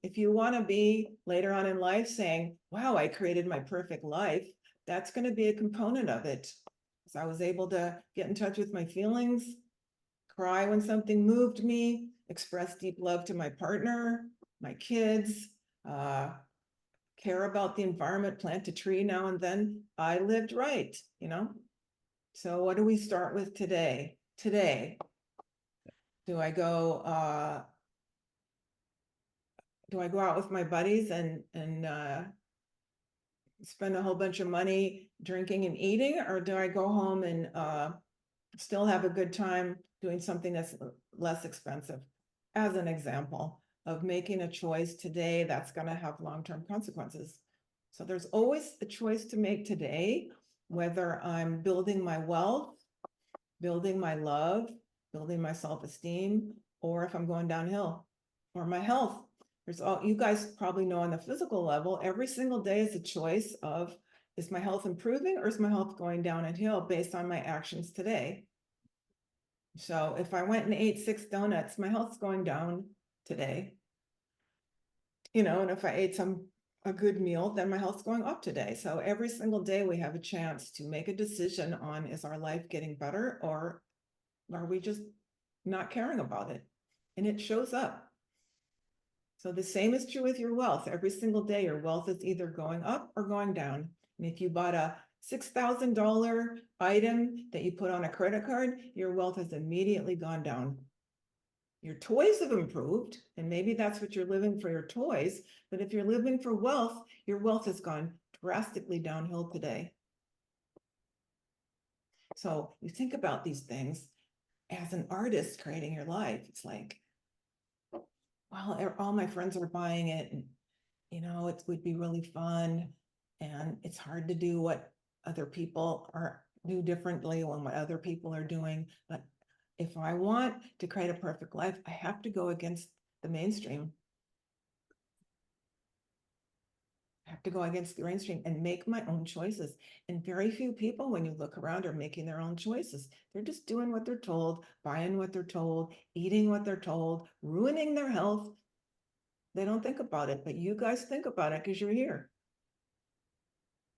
if you want to be later on in life saying, wow, I created my perfect life, that's going to be a component of it. So I was able to get in touch with my feelings, cry when something moved me, express deep love to my partner, my kids, care about the environment, plant a tree now and then. I lived right, you know? So what do we start with today? Today, do I go out with my buddies and spend a whole bunch of money drinking and eating, or do I go home and still have a good time doing something that's less expensive? As an example of making a choice today that's going to have long-term consequences. So there's always a choice to make today, whether I'm building my wealth, building my love, building my self-esteem, or if I'm going downhill, or my health. You guys probably know on the physical level, every single day is a choice of, is my health improving or is my health going downhill based on my actions today? So if I went and ate 6 donuts, my health's going down today. And if I ate a good meal, then my health's going up today. So every single day we have a chance to make a decision on, is our life getting better or are we just not caring about it? And it shows up. So the same is true with your wealth. Every single day, your wealth is either going up or going down. And if you bought a $6,000 item that you put on a credit card, your wealth has immediately gone down. Your toys have improved, and maybe that's what you're living for, your toys. But if you're living for wealth, your wealth has gone drastically downhill today. So you think about these things as an artist creating your life. It's like, well, all my friends are buying it, and it would be really fun, and it's hard to do what other people do differently when what other people are doing. But if I want to create a perfect life, I have to go against the mainstream. I have to go against the mainstream and make my own choices. And very few people, when you look around, are making their own choices. They're just doing what they're told, buying what they're told, eating what they're told, ruining their health. They don't think about it, but you guys think about it because you're here.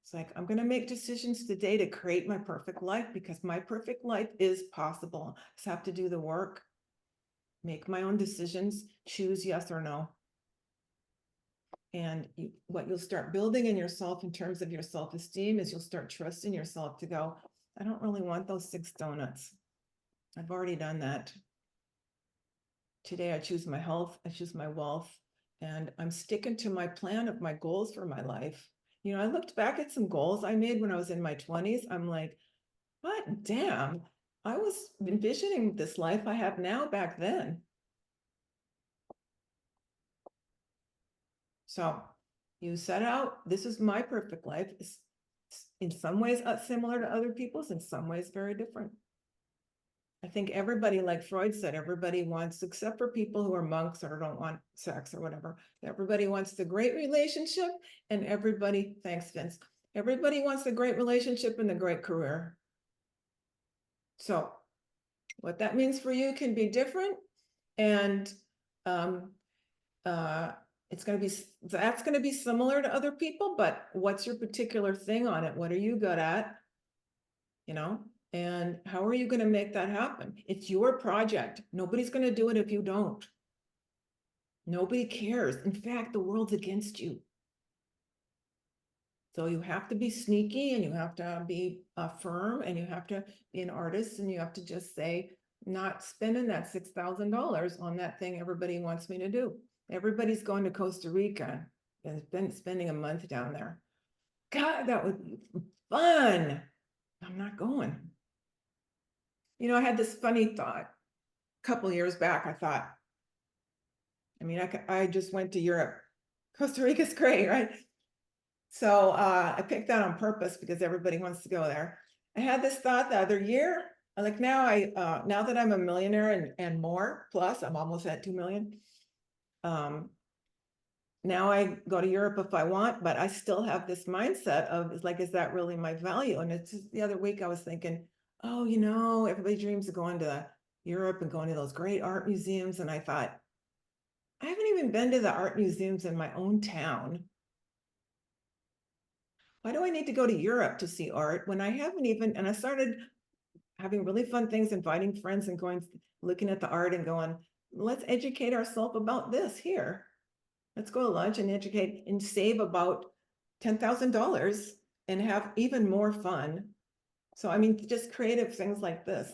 It's like, I'm going to make decisions today to create my perfect life, because my perfect life is possible. I just have to do the work, make my own decisions, choose yes or no. And what you'll start building in yourself in terms of your self-esteem is you'll start trusting yourself to go, I don't really want those 6 donuts. I've already done that. Today, I choose my health, I choose my wealth, and I'm sticking to my plan of my goals for my life. I looked back at some goals I made when I was in my 20s. I'm like, but damn, I was envisioning this life I have now back then. So you set out, this is my perfect life. It's in some ways similar to other people's, in some ways very different. I think everybody, like Freud said, everybody wants, except for people who are monks or don't want sex or whatever, everybody wants the great relationship, and everybody, thanks Vince, everybody wants the great relationship and the great career. So what that means for you can be different, and that's going to be similar to other people, but what's your particular thing on it? What are you good at? And how are you going to make that happen? It's your project. Nobody's going to do it if you don't. Nobody cares. In fact, the world's against you. So you have to be sneaky, and you have to be firm, and you have to be an artist, and you have to just say, not spending that $6,000 on that thing everybody wants me to do. Everybody's going to Costa Rica and spending a month down there. God, that would be fun. I'm not going. I had this funny thought a couple of years back. I thought, I just went to Europe. Costa Rica's great, right? So I picked that on purpose because everybody wants to go there. I had this thought the other year, like now that I'm a millionaire and more, plus I'm almost at 2 million. Now I go to Europe if I want, but I still have this mindset of, is that really my value? And it's just the other week I was thinking, oh, everybody dreams of going to Europe and going to those great art museums. And I thought, I haven't even been to the art museums in my own town. Why do I need to go to Europe to see art when I haven't even, and I started having really fun things, inviting friends and going, looking at the art and going, let's educate ourselves about this here. Let's go to lunch and educate and save about $10,000 and have even more fun. So, I mean, just creative things like this.